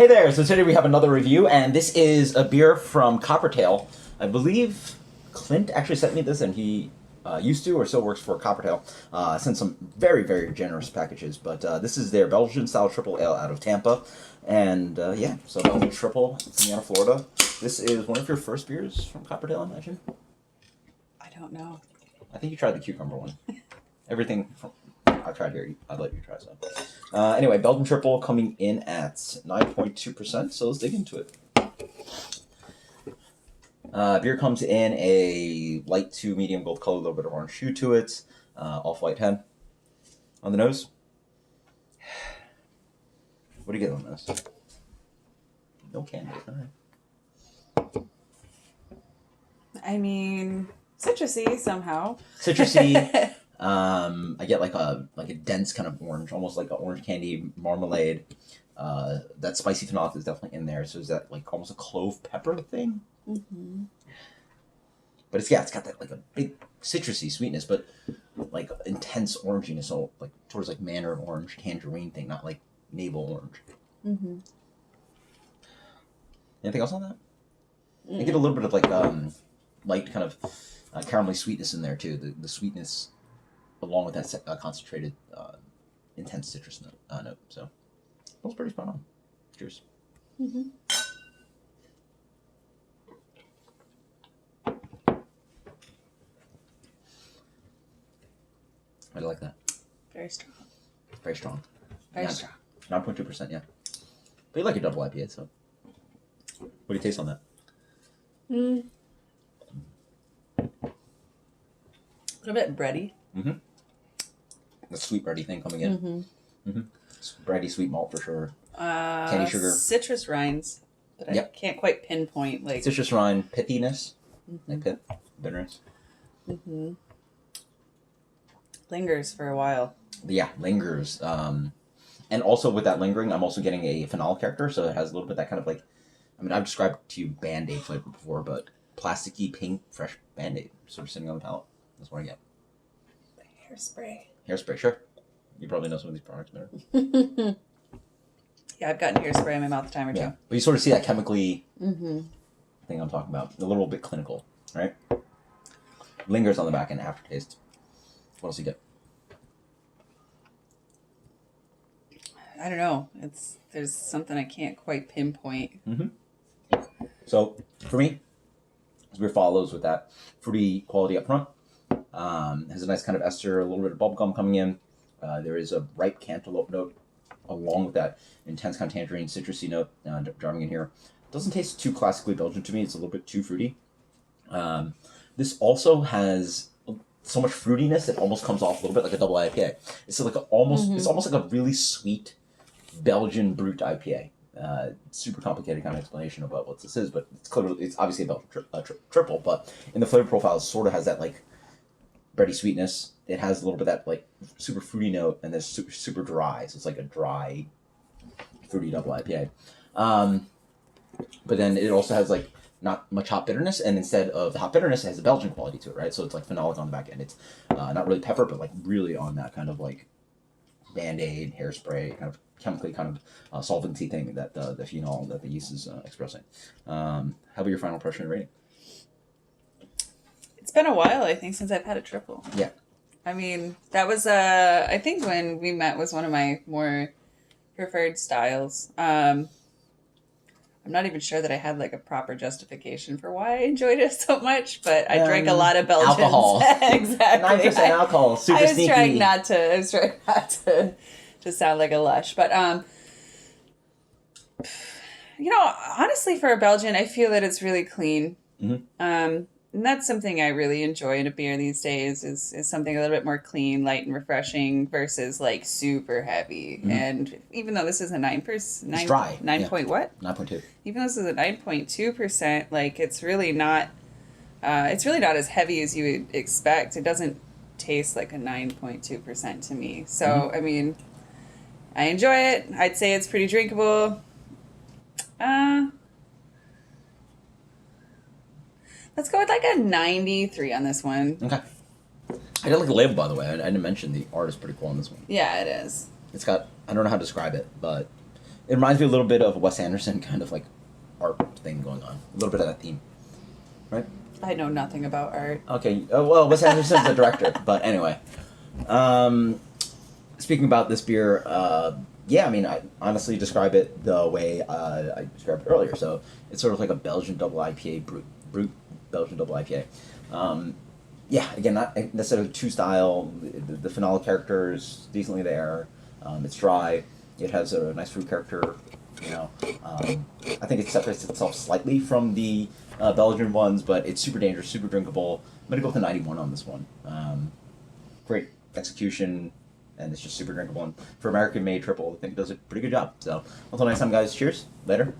Hey there, so today we have another review, and this is a beer from Coppertail. I believe Clint actually sent me this, and he used to or still works for Coppertail. Sent some very, very generous packages, but this is their Belgian-style triple ale out of Tampa. And yeah, so Belgian triple coming out of Florida. This is one of your first beers from Coppertail, I imagine? I don't know. I think you tried the cucumber one. Everything from... I've tried here. I'd let you try some. Anyway, Belgian Triple coming in at 9.2%, so let's dig into it. Beer comes in a light to medium gold color, a little bit of orange hue to it, off-white head. On the nose, what do you get on this? No candy, all right. I mean, citrusy somehow. Citrusy. I get like a dense kind of orange, almost like an orange candy marmalade. That spicy phenolic is definitely in there. So is that like almost a clove pepper thing? Mm-hmm. But it's got that like a big citrusy sweetness, but like intense oranginess, so like towards like mandarin orange, tangerine thing, not like navel orange. Mm-hmm. Anything else on that? I get a little bit of like light kind of caramelly sweetness in there too. The sweetness, along with that concentrated, intense citrus note. So, that's pretty spot on. Cheers. Mm-hmm. I like that. Very strong. Very strong. Very strong. 9.2%, yeah. But you like your double IPA, so. What do you taste on that? A little bit bready. Mm-hmm. The sweet bready thing coming in. Mm-hmm. Mm-hmm. Bready sweet malt for sure. Candy sugar. Citrus rinds, but I can't quite pinpoint like Citrus rind pithiness, like pit, bitterness. Mm-hmm. Lingers for a while. Yeah, lingers. And also with that lingering, I'm also getting a phenol character, so it has a little bit that kind of like, I mean, I've described to you Band-Aid flavor before, but plasticky pink fresh Band-Aid sort of sitting on the palate. That's what I get. Hairspray. Hairspray, sure. You probably know some of these products better. Yeah, I've gotten hairspray in my mouth a time or two. Yeah, but you sort of see that chemically Mm-hmm. thing I'm talking about. A little bit clinical, right? Lingers on the back end aftertaste. What else you get? I don't know. There's something I can't quite pinpoint. Mm-hmm. So, for me, this beer follows with that fruity quality up front. Has a nice kind of ester, a little bit of bubblegum coming in. There is a ripe cantaloupe note along with that intense kind of tangerine citrusy note driving in here. Doesn't taste too classically Belgian to me. It's a little bit too fruity. This also has so much fruitiness it almost comes off a little bit like a double IPA. It's like it's almost like a really sweet Belgian brut IPA. Super complicated kind of explanation about what this is, but it's obviously a Belgian triple, but in the flavor profile it sort of has that like bready sweetness. It has a little bit of that like super fruity note, and then super dry. So it's like a dry, fruity double IPA. But then it also has like not much hop bitterness, and instead of the hop bitterness, it has a Belgian quality to it, right? So it's like phenolic on the back end. It's not really pepper, but like really on that kind of like Band-Aid, hairspray, kind of chemically kind of solvency thing that the phenol that the yeast is expressing. How about your final impression and rating? It's been a while, I think, since I've had a triple. Yeah. I mean, that was, I think when we met was one of my more preferred styles. I'm not even sure that I had like a proper justification for why I enjoyed it so much, but I drank a lot of Belgians. Alcohol. Exactly. 9% alcohol, super sneaky. I was trying not to sound like a lush, but, honestly for a Belgian, I feel that it's really clean. Mm-hmm. And that's something I really enjoy in a beer these days is something a little bit more clean, light, and refreshing versus like super heavy. Mm-hmm. And even though this is a 9%, it's dry. 9 point what? 9.2. Even though this is a 9.2%, like it's really not as heavy as you would expect. It doesn't taste like a 9.2% to me. So, I mean, I enjoy it. I'd say it's pretty drinkable. Let's go with like a 93 on this one. Okay. I did like the label, by the way. I didn't mention the art is pretty cool on this one. Yeah, it is. It's got, I don't know how to describe it, but It reminds me a little bit of a Wes Anderson kind of like art thing going on. A little bit of that theme, right? I know nothing about art. Okay. Well, Wes Anderson's a director, but anyway. Speaking about this beer, yeah, I mean, I honestly describe it the way I described it earlier. So it's sort of like a Belgian double IPA, brute Belgian double IPA. Yeah, again, not necessarily two style. The phenolic character is decently there. It's dry. It has a nice fruit character. You know, I think it separates itself slightly from the Belgian ones, but it's super dangerous, super drinkable. I'm gonna go with a 91 on this one. Great execution, and it's just super drinkable. And for American-made triple, I think it does a pretty good job. So until next time, guys. Cheers. Later.